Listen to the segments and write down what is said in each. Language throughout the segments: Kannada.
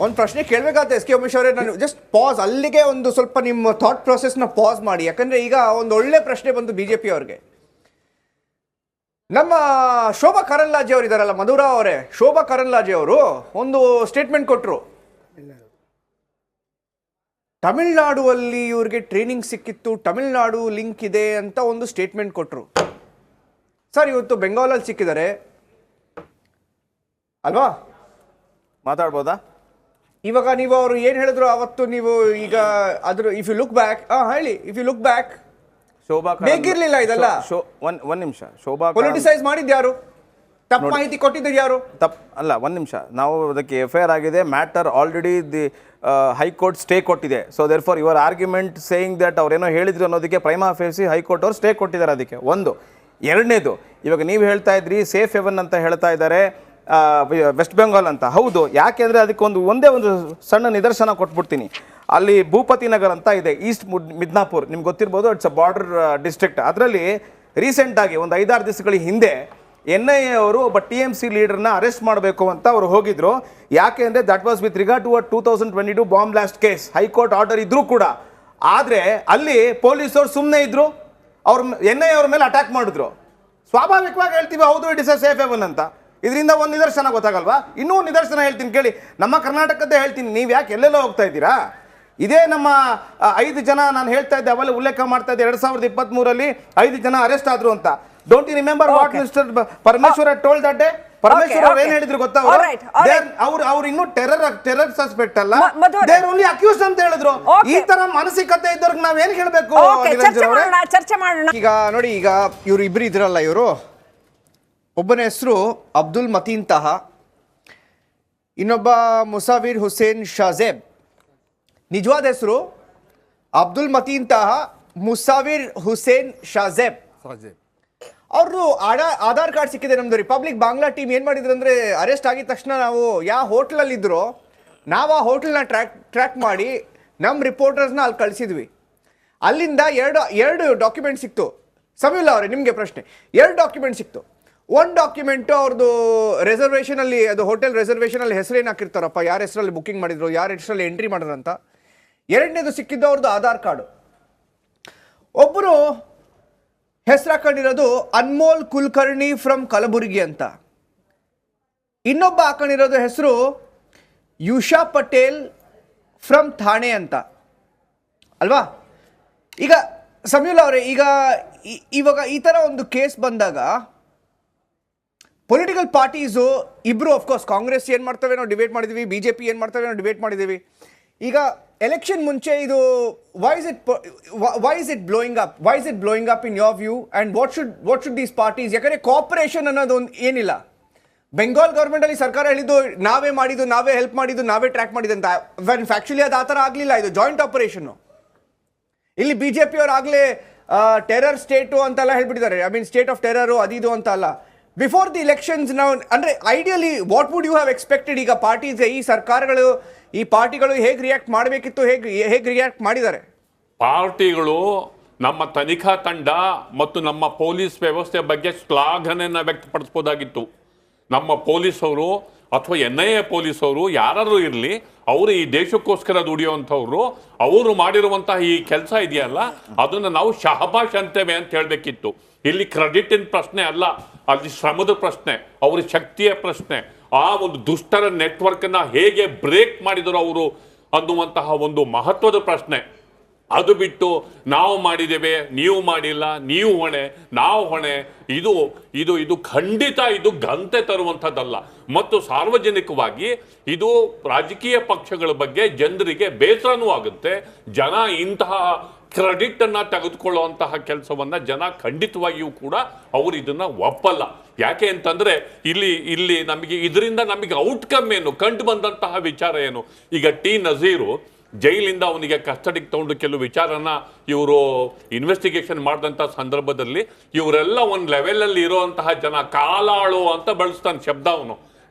ಒಂದು ಪ್ರಶ್ನೆ ಕೇಳಬೇಕಾಗುತ್ತೆ ಎಸ್ ಕೆ ಉಮೇಶ್ ಅವರೇ. ನಾನು ಜಸ್ಟ್ ಪಾಸ್, ಅಲ್ಲಿಗೆ ಒಂದು ಸ್ವಲ್ಪ ನಿಮ್ಮ ಥಾಟ್ ಪ್ರೊಸೆಸ್ನ ಪಾಸ್ ಮಾಡಿ. ಯಾಕಂದ್ರೆ ಈಗ ಒಂದು ಒಳ್ಳೆ ಪ್ರಶ್ನೆ ಬಂತು ಬಿಜೆಪಿ ಅವ್ರಿಗೆ. ನಮ್ಮ ಶೋಭಾ ಕರಂದ್ಲಾಜೆ ಅವರು ಇದಾರಲ್ಲ, ಮಧುರಾ ಅವರೇ, ಶೋಭಾ ಕರಂದ್ಲಾಜೆ ಅವರು ಒಂದು ಸ್ಟೇಟ್ಮೆಂಟ್ ಕೊಟ್ಟರು. ತಮಿಳ್ನಾಡುವಲ್ಲಿ ಇವ್ರಿಗೆ ಟ್ರೈನಿಂಗ್ ಸಿಕ್ಕಿತ್ತು, ತಮಿಳ್ನಾಡು ಲಿಂಕ್ ಇದೆ ಅಂತ ಒಂದು ಸ್ಟೇಟ್ಮೆಂಟ್ ಕೊಟ್ಟರು. ಸರ್ ಇವತ್ತು ಬೆಂಗಾಲಲ್ಲಿ ಸಿಕ್ಕಿದ್ದಾರೆ ಅಲ್ವಾ, ಮಾತಾಡ್ಬೋದಾ? ಇವಾಗ ನೀವು ಅವರು ಏನು ಹೇಳಿದ್ರು ಅವತ್ತು, ನೀವು ಈಗ ಅದ್ರ ಇಫ್ ಯು ಲುಕ್ ಬ್ಯಾಕ್, ಹೇಳಿ, if you look back Shobha ಬೇಕಿರ್ಲಿಲ್ಲ ಇದೆಲ್ಲ. ಒಂದ್ ನಿಮಿಷ, ಶೋಭಾ ಪೊಲಿಟಿಸೈಸ್ ಮಾಡಿದ್ದು ಯಾರು, ತಪ್ಪು ಮಾಹಿತಿ ಕೊಟ್ಟಿದ್ದು ಯಾರು? ಅಲ್ಲ, ಒಂದ್ ನಿಮಿಷ, ನಾವು ಅದಕ್ಕೆ FIR ಆಗಿದೆ, matter already the high court stay ಕೊಟ್ಟಿದೆ. So therefore your argument saying that ಅವ್ರೇನೋ ಹೇಳಿದ್ರು ಅನ್ನೋದಕ್ಕೆ ಪ್ರೈಮಾ ಫೇಸಿ ಹೈಕೋರ್ಟ್ ಅವ್ರು ಸ್ಟೇ ಕೊಟ್ಟಿದ್ದಾರೆ ಅದಕ್ಕೆ. ಒಂದು. ಎರಡನೇದು, ಇವಾಗ ನೀವು ಹೇಳ್ತಾ ಇದ್ರಿ ಸೇಫ್ ಹೆವನ್ ಅಂತ ಹೇಳ್ತಾ ಇದ್ದಾರೆ ವೆಸ್ಟ್ ಬೆಂಗಾಲ್ ಅಂತ. ಹೌದು, ಯಾಕೆಂದರೆ ಅದಕ್ಕೆ ಒಂದೇ ಒಂದು ಸಣ್ಣ ನಿದರ್ಶನ ಕೊಟ್ಬಿಡ್ತೀನಿ. ಅಲ್ಲಿ ಭೂಪತಿ ನಗರ್ ಅಂತ ಇದೆ, ಈಸ್ಟ್ ಮಿದ್ನಾಪುರ್, ನಿಮ್ಗೆ ಗೊತ್ತಿರ್ಬೋದು, ಇಟ್ಸ್ ಅ ಬಾರ್ಡರ್ ಡಿಸ್ಟ್ರಿಕ್ಟ್. ಅದರಲ್ಲಿ ರೀಸೆಂಟಾಗಿ ಒಂದು 5-6 ದಿವಸಗಳ ಹಿಂದೆ NIA ಅವರು ಒಬ್ಬ TMC ಲೀಡರ್ನ ಅರೆಸ್ಟ್ ಮಾಡಬೇಕು ಅಂತ ಅವರು ಹೋಗಿದ್ರು. ಯಾಕೆ ಅಂದರೆ that was with regard to 2022 bomb blast case. High court order ಇದ್ರೂ ಕೂಡ, ಆದರೆ ಅಲ್ಲಿ ಪೊಲೀಸರು ಸುಮ್ಮನೆ ಇದ್ರು, ಅವ್ರ NIA ಅವ್ರ ಮೇಲೆ ಅಟ್ಯಾಕ್ ಮಾಡಿದ್ರು. ಸ್ವಾಭಾವಿಕವಾಗಿ ಹೇಳ್ತೀವಿ ಹೌದು it is a safe haven ಅಂತ. ಇದರಿಂದ ಒಂದು ನಿದರ್ಶನ ಗೊತ್ತಾಗಲ್ವಾ? ಇನ್ನೂ ಒಂದು ನಿದರ್ಶನ ಹೇಳ್ತೀನಿ ಕೇಳಿ, ನಮ್ಮ ಕರ್ನಾಟಕದ್ದೇ ಹೇಳ್ತೀನಿ. ನೀವು ಯಾಕೆ ಎಲ್ಲೆಲ್ಲೋ ಹೋಗ್ತಾ ಇದ್ದೀರಾ? ಇದೇ ನಮ್ಮ 5 ಜನ ನಾನು ಹೇಳ್ತಾ ಇದ್ದೆ, ಅವೆಲ್ಲ ಉಲ್ಲೇಖ ಮಾಡ್ತಾ ಇದ್ದೆ, 2023 5 ಜನ ಅರೆಸ್ಟ್ ಆದ್ರು ಅಂತ. Don't you remember what mister Parameshwar told that day? Parameshwar ಅವ್ರು ಏನ್ ಹೇಳಿದ್ರು ಗೊತ್ತಾ? ಅವ್ರು ಇನ್ನೂ ಟೆರರ್ ಸಸ್ಪೆಕ್ಟ್ ಅಲ್ಲ, ದೇ ಆರ್ ಓನ್ಲಿ ಅಕ್ಯೂಸ್ಡ್ ಅಂತ ಹೇಳಿದ್ರು. ಈ ತರ ಮಾನಸಿಕತೆ ಇದ್ದವ್ರಿಗೆ ನಾವೇನ್ ಹೇಳ್ಬೇಕು? ಚರ್ಚೆ ಮಾಡೋಣ. ಈಗ ನೋಡಿ, ಈಗ ಇವ್ರು ಇಬ್ರು ಇದ್ರಲ್ಲ, ಇವರು ಒಬ್ಬನ ಹೆಸರು ಅಬ್ದುಲ್ ಮತೀನ್ ತಾಹ, ಇನ್ನೊಬ್ಬ ಮುಸಾವಿರ್ ಹುಸೇನ್ ಶಾಜೇಬ್. ನಿಜವಾದ ಹೆಸರು ಅಬ್ದುಲ್ ಮತೀನ್ ತಾಹ ಮುಸಾವಿರ್ ಹುಸೇನ್ ಶಾಜೇಬ್. ಅವ್ರದ್ದು ಆಧಾರ್ ಕಾರ್ಡ್ ಸಿಕ್ಕಿದೆ ನಮ್ದು. ರಿಪಬ್ಲಿಕ್ ಬಾಂಗ್ಲಾ ಟೀಮ್ ಏನು ಮಾಡಿದ್ರು ಅಂದರೆ, ಅರೆಸ್ಟ್ ಆಗಿದ ತಕ್ಷಣ ನಾವು ಯಾವ ಹೋಟ್ಲಲ್ಲಿ ಇದ್ರೋ ನಾವು ಆ ಹೋಟ್ಲನ್ನ ಟ್ರ್ಯಾಕ್ ಮಾಡಿ ನಮ್ಮ ರಿಪೋರ್ಟರ್ಸ್ನ ಅಲ್ಲಿ ಕಳಿಸಿದ್ವಿ. ಅಲ್ಲಿಂದ ಎರಡು ಡಾಕ್ಯುಮೆಂಟ್ ಸಿಕ್ತು. ಸಮೀಲ್ ಅವರೇ, ನಿಮಗೆ ಪ್ರಶ್ನೆ. 2 ಡಾಕ್ಯುಮೆಂಟ್ ಸಿಕ್ತು. ಒಂದು ಡಾಕ್ಯುಮೆಂಟು ಅವ್ರದ್ದು ರೆಸರ್ವೇಷನಲ್ಲಿ, ಅದು ಹೋಟೆಲ್ ರೆಸರ್ವೇಷನಲ್ಲಿ ಹೆಸರೇನು ಹಾಕಿರ್ತಾರಪ್ಪ, ಯಾರ ಹೆಸರಲ್ಲಿ ಬುಕ್ಕಿಂಗ್ ಮಾಡಿದ್ರು, ಯಾರ ಹೆಸರಲ್ಲಿ ಎಂಟ್ರಿ ಮಾಡಿದ್ರು ಅಂತ. ಎರಡನೇದು ಸಿಕ್ಕಿದ್ದು ಅವ್ರದ್ದು ಆಧಾರ್ ಕಾರ್ಡು. ಒಬ್ಬರು ಹೆಸರು ಹಾಕೊಂಡಿರೋದು ಅನ್ಮೋಲ್ ಕುಲಕರ್ಣಿ ಫ್ರಮ್ ಕಲಬುರಗಿ ಅಂತ. ಇನ್ನೊಬ್ಬ ಹಾಕೊಂಡಿರೋದು ಹೆಸರು ಯುಷಾ ಪಟೇಲ್ ಫ್ರಮ್ ಥಾಣೆ ಅಂತ ಅಲ್ವಾ? ಈಗ ಸಮೀಲ್ ಅವರೇ, ಇವಾಗ ಈ ಥರ ಒಂದು ಕೇಸ್ ಬಂದಾಗ ಪೊಲಿಟಿಕಲ್ ಪಾರ್ಟೀಸು ಇಬ್ಬರು, ಅಫ್ಕೋರ್ಸ್ ಕಾಂಗ್ರೆಸ್ ಏನು ಮಾಡ್ತವೆ ನಾವು ಡಿಬೇಟ್ ಮಾಡಿದ್ದೀವಿ, BJP ಏನು ಮಾಡ್ತವೆ ನಾವು ಡಿಬೇಟ್ ಮಾಡಿದ್ದೀವಿ. ಈಗ ಎಲೆಕ್ಷನ್ ಮುಂಚೆ ಇದು why is it blowing up in your view, and what should these parties, ಯಾಕಂದರೆ ಕೋಆಪರೇಷನ್ ಅನ್ನೋದು ಒಂದು ಏನಿಲ್ಲ. ಬೆಂಗಾಲ್ ಗೌರ್ಮೆಂಟಲ್ಲಿ ಸರ್ಕಾರ ಹೇಳಿದ್ದು ನಾವೇ ಮಾಡಿದ್ದು, ನಾವೇ ಹೆಲ್ಪ್ ಮಾಡಿದ್ದು, ನಾವೇ ಟ್ರ್ಯಾಕ್ ಮಾಡಿದ್ದು ಅಂತ. ಆ್ಯಕ್ಚುಲಿ ಅದು ಆ ಥರ ಆಗಲಿಲ್ಲ, ಇದು ಜಾಯಿಂಟ್ ಆಪರೇಷನ್ನು. ಇಲ್ಲಿ BJP ಅವರು ಆಗಲೇ ಟೆರರ್ ಸ್ಟೇಟು ಅಂತೆಲ್ಲ ಹೇಳ್ಬಿಟ್ಟಿದ್ದಾರೆ. I mean state of terror ಅದಿದು ಅಂತ ಅಲ್ಲ. ಬಿಫೋರ್ ದಿ ಎಲೆಕ್ಷನ್ಸ್ ನಾವು, ಅಂದರೆ ideally what would you have expected? ಈಗ ಪಾರ್ಟೀಸ್, ಈ ಸರ್ಕಾರಗಳು, ಈ ಪಾರ್ಟಿಗಳು ಹೇಗೆ ರಿಯಾಕ್ಟ್ ಮಾಡಬೇಕಿತ್ತು, ಹೇಗೆ ರಿಯಾಕ್ಟ್ ಮಾಡಿದ್ದಾರೆ? ಪಾರ್ಟಿಗಳು ನಮ್ಮ ತನಿಖಾ ತಂಡ ಮತ್ತು ನಮ್ಮ ಪೊಲೀಸ್ ವ್ಯವಸ್ಥೆ ಬಗ್ಗೆ ಶ್ಲಾಘನೆಯನ್ನು ವ್ಯಕ್ತಪಡಿಸ್ಬೋದಾಗಿತ್ತು. ನಮ್ಮ ಪೊಲೀಸವರು ಅಥವಾ NIA ಪೊಲೀಸವರು ಯಾರಾದರೂ ಇರಲಿ, ಅವರು ಈ ದೇಶಕ್ಕೋಸ್ಕರ ದುಡಿಯುವಂಥವ್ರು, ಅವರು ಮಾಡಿರುವಂತಹ ಈ ಕೆಲಸ ಇದೆಯಲ್ಲ, ಅದನ್ನು ನಾವು ಶಹಬಾಷ್ ಅಂತೇವೆ ಅಂತ ಹೇಳಬೇಕಿತ್ತು. ಇಲ್ಲಿ ಕ್ರೆಡಿಟಿನ ಪ್ರಶ್ನೆ ಅಲ್ಲ, ಅಲ್ಲಿ ಶ್ರಮದ ಪ್ರಶ್ನೆ, ಅವರ ಶಕ್ತಿಯ ಪ್ರಶ್ನೆ, ಆ ಒಂದು ದುಷ್ಟರ ನೆಟ್ವರ್ಕನ್ನು ಹೇಗೆ ಬ್ರೇಕ್ ಮಾಡಿದರು ಅವರು ಅನ್ನುವಂತಹ ಒಂದು ಮಹತ್ವದ ಪ್ರಶ್ನೆ. ಅದು ಬಿಟ್ಟು ನಾವು ಮಾಡಿದ್ದೇವೆ, ನೀವು ಮಾಡಿಲ್ಲ, ನೀವು ಹೊಣೆ, ನಾವು ಹೊಣೆ, ಇದು ಖಂಡಿತ ಇದು ಗಂತೆ ತರುವಂಥದ್ದಲ್ಲ. ಮತ್ತು ಸಾರ್ವಜನಿಕವಾಗಿ ಇದು ರಾಜಕೀಯ ಪಕ್ಷಗಳ ಬಗ್ಗೆ ಜನರಿಗೆ ಬೇಸರನೂ ಆಗುತ್ತೆ. ಜನ ಇಂತಹ ಕ್ರೆಡಿಟ್ ಅನ್ನ ತೆಗೆದುಕೊಳ್ಳುವಂತಹ ಕೆಲಸವನ್ನ ಜನ ಖಂಡಿತವಾಗಿಯೂ ಕೂಡ ಅವರು ಇದನ್ನ ಒಪ್ಪಲ್ಲ. ಯಾಕೆ ಅಂತಂದ್ರೆ ಇಲ್ಲಿ ಇದರಿಂದ ನಮಗೆ ಔಟ್ಕಮ್ ಏನು, ಕಂಡು ಬಂದಂತಹ ವಿಚಾರ ಏನು? ಈಗ ನಜೀರು ಜೈಲಿಂದ ಅವನಿಗೆ ಕಸ್ಟಡಿಗೆ ತಗೊಂಡು ಕೆಲವು ವಿಚಾರನ ಇವರು ಇನ್ವೆಸ್ಟಿಗೇಷನ್ ಮಾಡಿದಂಥ ಸಂದರ್ಭದಲ್ಲಿ ಇವರೆಲ್ಲ ಒಂದು ಲೆವೆಲಲ್ಲಿ ಇರುವಂತಹ ಜನ ಕಾಲಾಳು ಅಂತ ಬಳಸ್ತಾನೆ ಶಬ್ದ ಅವನು.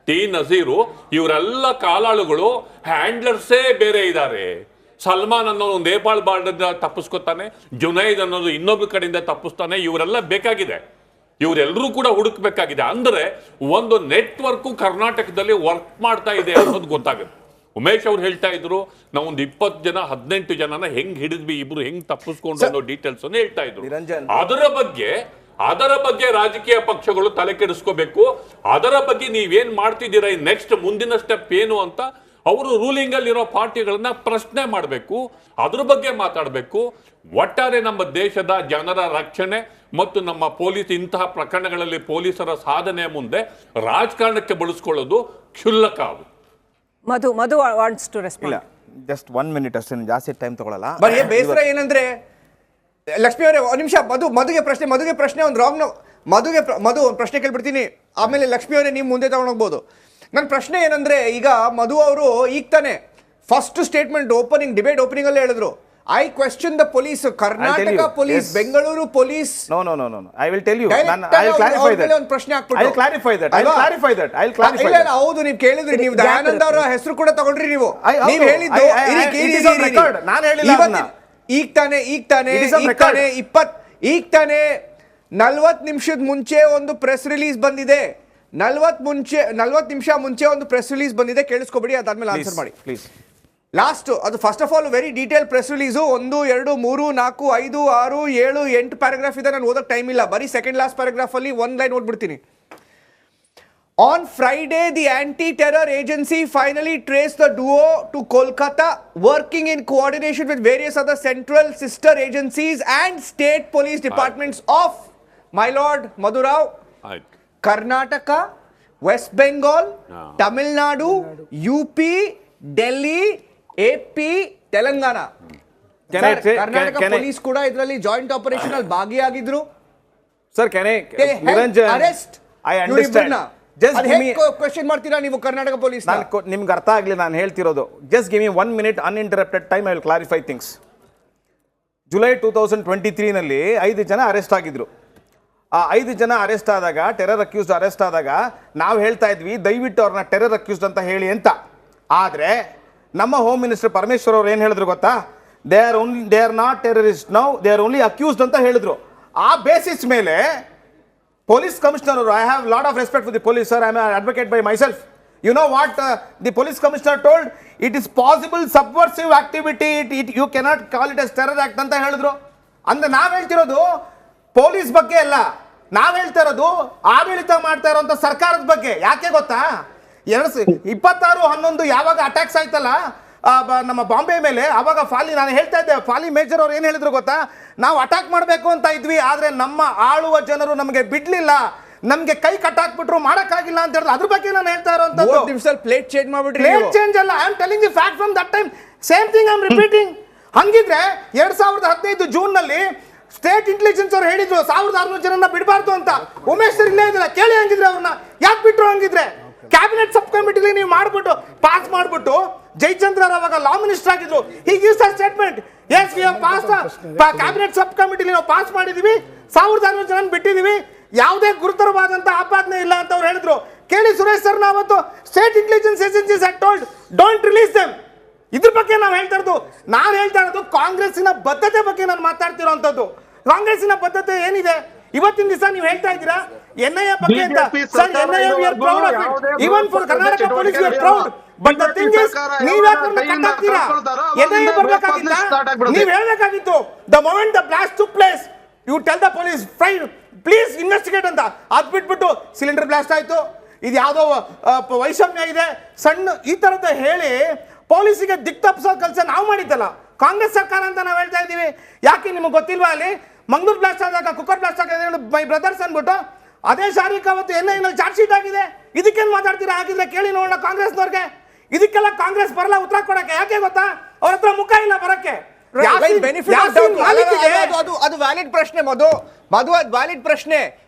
ನಜೀರು ಇವರೆಲ್ಲ ಕಾಲಾಳುಗಳು, ಹ್ಯಾಂಡ್ಲರ್ಸೇ ಬೇರೆ ಇದ್ದಾರೆ. ಸಲ್ಮಾನ್ ಅನ್ನೋದು ನೇಪಾಳ ಬಾರ್ಡರ್ ತಪ್ಪಿಸ್ಕೊತಾನೆ, ಜುನೈದ್ ಅನ್ನೋದು ಇನ್ನೊಬ್ಬ ಕಡೆಯಿಂದ ತಪ್ಪಿಸ್ತಾನೆ. ಇವರೆಲ್ಲ ಬೇಕಾಗಿದೆ, ಇವರೆಲ್ಲರೂ ಕೂಡ ಹುಡುಕ್ಬೇಕಾಗಿದೆ. ಅಂದರೆ ಒಂದು ನೆಟ್ವರ್ಕು ಕರ್ನಾಟಕದಲ್ಲಿ ವರ್ಕ್ ಮಾಡ್ತಾ ಇದೆ ಅನ್ನೋದು ಗೊತ್ತಾಗುತ್ತೆ. ಉಮೇಶ್ ಅವ್ರು ಹೇಳ್ತಾ ಇದ್ರು ನಾವೊಂದು 20 ಜನ 18 ಜನನ ಹೆಂಗ್ ಹಿಡಿದ್ವಿ, ಇಬ್ರು ಹೆಂಗ್ ತಪ್ಪಿಸ್ಕೊಂಡು ಅನ್ನೋ ಡೀಟೇಲ್ಸ್ ಅನ್ನು ಹೇಳ್ತಾ ಇದ್ರು. ನಿರಂಜನ್. ಅದರ ಬಗ್ಗೆ ರಾಜಕೀಯ ಪಕ್ಷಗಳು ತಲೆ ಕೆಡಿಸ್ಕೋಬೇಕು. ಅದರ ಬಗ್ಗೆ ನೀವೇನ್ ಮಾಡ್ತಿದ್ದೀರಾ, ಈ ನೆಕ್ಸ್ಟ್ ಮುಂದಿನ ಸ್ಟೆಪ್ ಏನು ಅಂತ ಅವರು ರೂಲಿಂಗ್ ಅಲ್ಲಿ ಇರೋ ಪಾರ್ಟಿಗಳನ್ನ ಪ್ರಶ್ನೆ ಮಾಡಬೇಕು, ಅದ್ರ ಬಗ್ಗೆ ಮಾತಾಡಬೇಕು. ಒಟ್ಟಾರೆ ನಮ್ಮ ದೇಶದ ಜನರ ರಕ್ಷಣೆ ಮತ್ತು ನಮ್ಮ ಪೊಲೀಸ್ ಇಂತಹ ಪ್ರಕರಣಗಳಲ್ಲಿ ಪೊಲೀಸರ ಸಾಧನೆ ಮುಂದೆ ರಾಜಕಾರಣಕ್ಕೆ ಬಳಸ್ಕೊಳ್ಳೋದು ಕ್ಷುಲ್ಲಕ. ಮಧು ವಾಂಟ್ಸ್ ಟು ಇಲ್ಲ, ರೆಸ್ಪಾಂಡ್. ಜಸ್ಟ್ 1 minute ಅಷ್ಟೇ, ಜಾಸ್ತಿ ಟೈಮ್ ತಗೊಳ್ಳಲ್ಲ. ಬರೀ ಬೇಸರ ಏನಂದ್ರೆ ಲಕ್ಷ್ಮಿ ಅವರೇ ಒಂದು ನಿಮಿಷ, ಮಧುಗೆ ಪ್ರಶ್ನೆ ಒಂದು ರಾಂಗ್. ಮಧು ಒಂದು ಪ್ರಶ್ನೆ ಕೇಳ್ಬಿಡ್ತೀನಿ, ಆಮೇಲೆ ಲಕ್ಷ್ಮಿ ಅವರೇ ನೀವು ಮುಂದೆ ತಗೊಂಡೋಗ್ಬೋದು. ನನ್ನ ಪ್ರಶ್ನೆ ಏನಂದ್ರೆ, ಈಗ ಮಧು ಅವರು ಈಗ ತಾನೆ ಫಸ್ಟ್ ಸ್ಟೇಟ್ಮೆಂಟ್ ಡಿಬೇಟ್ ಓಪನಿಂಗ್ ಅಲ್ಲೇ ಹೇಳಿದ್ರು, I question the police, Karnataka police, Bengaluru police. No. I will tell you. I will clarify that. ಒಂದು ಪ್ರಶ್ನೆ ಹಾಕ್ಬಿಟ್ಟು I will clarify that. ಇಲ್ಲ, ಹೌದು, ನೀವು ಕೇಳಿದ್ರಿ, ನೀವು ದಯಾನಂದ ಅವರ ಹೆಸರು ಕೂಡ ತಗೊಂಡ್ರಿ. ನೀವು ಹೇಳಿದ್ದು ನಾನು ಹೇಳಿಲ್ಲ. ಈಗ ತಾನೆ 40 ನಿಮಿಷದ ಮುಂಚೆ ಒಂದು ಪ್ರೆಸ್ ರಿಲೀಸ್ ಬಂದಿದೆ. 40 ನಿಮಿಷ ಮುಂಚೆ ಒಂದು ಪ್ರೆಸ್ ರಿಲೀಸ್ ಬಂದಿದೆ, ಕೇಳಿಸ್ಕೊಬೇಡಿ, ಅದಾದ್ಮೇಲೆ ಆನ್ಸರ್ ಮಾಡಿ ಪ್ಲೀಸ್. ಲಾಸ್ಟ್ ಅದು first of all very detail press release. 1, 2, 3, 4, 5, 6, 7, 8 paragraph ಇದೆ. ನಾನು ಓದಕ್ಕೆ ಟೈಮ್ ಇಲ್ಲ, ಬರೀ ಸೆಕೆಂಡ್ ಲಾಸ್ಟ್ ಪ್ಯಾರಾಗ್ರಾಫ್ ಅಲ್ಲಿ ಒಂದು line ಓದ್ಬಿಡ್ತೀನಿ. On Friday, the anti-terror agency finally traced the duo to Kolkata, working in coordination with various other central sister agencies and state police departments of, my lord, Madhu Rao, Karnataka, West Bengal, Tamil Nadu, UP, Delhi, AP, Telangana. Karnataka police ಕೂಡ ಇದರಲ್ಲಿ ಜಾಯಿಂಟ್ ಆಪರೇಷನ್ ಅಲ್ಲಿ ಭಾಗಿಯಾಗಿದ್ರು. Sir, can I, Niranjan, arrest I understand. Just give me question ಮಾಡ್ತೀರಾ ನೀವು ಕರ್ನಾಟಕ ಪೊಲೀಸ್? ನಿಮ್ಗೆ ಅರ್ಥ ಆಗಲಿ ನಾನು ಹೇಳ್ತಿರೋದು. Just give me 1 minute uninterrupted time, I will clarify things. July 2023 ನಲ್ಲಿ 5 ಜನ ಅರೆಸ್ಟ್ ಆಗಿದ್ರು. ಆ 5 ಜನ ಅರೆಸ್ಟ್ ಆದಾಗ, ಟೆರರ್ ಅಕ್ಯೂಸ್ಡ್ ಅರೆಸ್ಟ್ ಆದಾಗ ನಾವು ಹೇಳ್ತಾ ಇದ್ವಿ ದಯವಿಟ್ಟು ಅವ್ರನ್ನ ಟೆರರ್ ಅಕ್ಯೂಸ್ಡ್ ಅಂತ ಹೇಳಿ ಅಂತ. ಆದರೆ ನಮ್ಮ ಹೋಮ್ ಮಿನಿಸ್ಟರ್ ಪರಮೇಶ್ವರ್ ಅವ್ರು ಏನು ಹೇಳಿದ್ರು ಗೊತ್ತಾ? They are not terrorist now, they are only accused ಅಂತ ಹೇಳಿದ್ರು. ಆ ಬೇಸಿಸ್ ಮೇಲೆ ಪೊಲೀಸ್ ಕಮಿಷನರ್ ಅವರು, I have lot of respect for the police sir, I am advocate by myself. You know what the police commissioner told? It is possible subversive activity, you cannot call it as terror act ಅಂತ ಹೇಳಿದ್ರು. ಅಂದ್ರೆ ನಾವು ಹೇಳ್ತಿರೋದು ಪೊಲೀಸ್ ಬಗ್ಗೆ ಅಲ್ಲ, ನಾವು ಹೇಳ್ತಾ ಇರೋದು ಆಡಳಿತ ಮಾಡ್ತಾ ಇರೋಂಥ ಸರ್ಕಾರದ ಬಗ್ಗೆ. ಯಾಕೆ ಗೊತ್ತಾ? 26/11 ಯಾವಾಗ ಅಟ್ಯಾಕ್ಸ್ ಆಯ್ತಲ್ಲ ನಮ್ಮ ಬಾಂಬೆ ಮೇಲೆ, ಅವಾಗ ನಾನು ಹೇಳ್ತಾ ಇದ್ದೆ, ಫಾಲಿ ಮೇಜರ್ ಅವ್ರು ಏನು ಹೇಳಿದ್ರು ಗೊತ್ತಾ? ನಾವು ಅಟ್ಯಾಕ್ ಮಾಡಬೇಕು ಅಂತ ಇದ್ವಿ, ಆದರೆ ನಮ್ಮ ಆಳುವ ಜನರು ನಮಗೆ ಬಿಡ್ಲಿಲ್ಲ, ನಮಗೆ ಕೈ ಕಟ್ಟಾಕ್ಬಿಟ್ರು, ಮಾಡಕ್ಕಾಗಿಲ್ಲ ಅಂತ ಹೇಳಿದ್ರು. ಅದ್ರ ಬಗ್ಗೆ ನಾನು ಹೇಳ್ತಾ ಇರೋಂಥದ್ದು. ಪ್ಲೇಟ್ ಚೇಂಜ್ ಮಾಡ್ಬಿಟ್ರಿ. ಪ್ಲೇಟ್ ಚೇಂಜ್ ಅಲ್ಲ, I am telling the fact from that time. Same thing I am repeating. ಹಂಗಿದ್ರೆ 2015 ಜೂನ್ನಲ್ಲಿ ಸ್ಟೇಟ್ ಇಂಟೆಲಿಜೆನ್ಸ್ ಅವ್ರು ಹೇಳಿದ್ರು 1600 ಜನನ ಬಿಡಬಾರ್ದು ಅಂತ. ಉಮೇಶ್ ಸರ್ ಇಲ್ಲೇ ಇದ್ರಲ್ಲ, ಕೇಳಿ ಹಂಗಿದ್ರೆ ಅವ್ರನ್ನ ಯಾಕೆ ಬಿಟ್ರು? ಹಂಗಿದ್ರೆ ಕ್ಯಾಬಿನೆಟ್ ಸಬ್ ಕಮಿಟಿಲಿ ನೀವು ಮಾಡ್ಬಿಟ್ಟು ಪಾಸ್ ಮಾಡ್ಬಿಟ್ಟು, ಜಯಚಂದ್ರ ಅವಾಗ ಲಾ ಮಿನಿಸ್ಟರ್ ಆಗಿದ್ರು, he gives a statement, as we have pass cabinet sub ಕಮಿಟಿಲಿ ನಾವು ಪಾಸ್ ಮಾಡಿದೀವಿ, 1600 ಜನ ಬಿಟ್ಟಿದೀವಿ, ಯಾವುದೇ ಗುರುತರವಾದಂತ ಆಪಾದನೆ ಇಲ್ಲ ಅಂತ ಅವ್ರು ಹೇಳಿದ್ರು. ಕೇಳಿ ಸುರೇಶ್ ಸರ್, ನಾವತ್ತು state intelligence agencies had told don't release them. ಇದ್ರ ಬಗ್ಗೆ ನಾವು ಹೇಳ್ತಾ ಇರೋದು. ನಾನು ಹೇಳ್ತಾ ಇರೋದು ಕಾಂಗ್ರೆಸ್ಸಿನ ಬದ್ಧತೆ ಬಗ್ಗೆ ನಾನು ಮಾತಾಡ್ತಿರೋಂಥದ್ದು. ಕಾಂಗ್ರೆಸ್ಸಿನ ಬದ್ಧತೆ ಏನಿದೆ? ಇವತ್ತಿನ ದಿವಸ ನೀವು ಹೇಳ್ತಾ ಇದ್ದೀರಾ NIA ಬಗ್ಗೆ ಅಂತ. Sir, NIA we are proud of it. Even for Karnataka police we are proud. But the thing is, ನೀವು ಯಾಕೆ ಕಟ್ಟಾಗ್ತೀರಾ? NIA ಬರ್ಬೇಕಾಗಿತ್ತಾ? ನೀವು ಹೇಳ್ಬೇಕಾಗಿತ್ತು, the moment the blast took place, you tell the police, please investigate ಅಂತ. ಅದ್ ಬಿಟ್ಬಿಟ್ಟು ಸಿಲಿಂಡರ್ ಬ್ಲಾಸ್ಟ್ ಆಯ್ತು, ಇದು ಯಾವುದೋ ವೈಷಮ್ಯ ಇದೆ, ಸಣ್ಣ ಈ ತರದ ಹೇಳಿ ಪೊಲೀಸಿಗೆ ದಿಕ್ ತಪ್ಪಿಸೋ ಕೆಲಸ ನಾವು ಮಾಡಿದ್ದಲ್ಲ, ಕಾಂಗ್ರೆಸ್ ಸರ್ಕಾರ ಅಂತ ನಾವು ಹೇಳ್ತಾ ಇದ್ದೀವಿ. ಯಾಕೆ ನಿಮಗೆ ಗೊತ್ತಿಲ್ವಾ? ಅಲ್ಲಿ ಮಂಗಳೂರು ಬ್ಲಾಸ್ಟ್ ಆದಾಗ, ಕುಕ್ಕರ್ ಬ್ಲಾಸ್ಟ್ ಆಗಿದೆ, ಮೈ ಬ್ರದರ್ಸ್ ಅಂದ್ಬಿಟ್ಟು ಅದೇ ಶಾರೀಕ್ ಅವತ್ತು NIA ಚಾರ್ಜ್ ಶೀಟ್ ಆಗಿದೆ. ಇದಕ್ಕೇನು ಮಾತಾಡ್ತೀರಾ? ಆಗಿದ್ರೆ ಕೇಳಿ ನೋಡೋಣ ಕಾಂಗ್ರೆಸ್ನವ್ರಿಗೆ. ಇದಕ್ಕೆಲ್ಲ ಕಾಂಗ್ರೆಸ್ ಬರಲ್ಲ ಉತ್ತರ ಕೊಡಕ್ಕೆ. ಯಾಕೆ ಗೊತ್ತಾ? ಅವ್ರ ಹತ್ರ ಮುಖ ಇಲ್ಲ ಬರಕ್ಕೆ. ಅದು ವ್ಯಾಲಿಡ್ ಪ್ರಶ್ನೆ ಮಧು, ಅದು ವ್ಯಾಲಿಡ್ ಪ್ರಶ್ನೆ.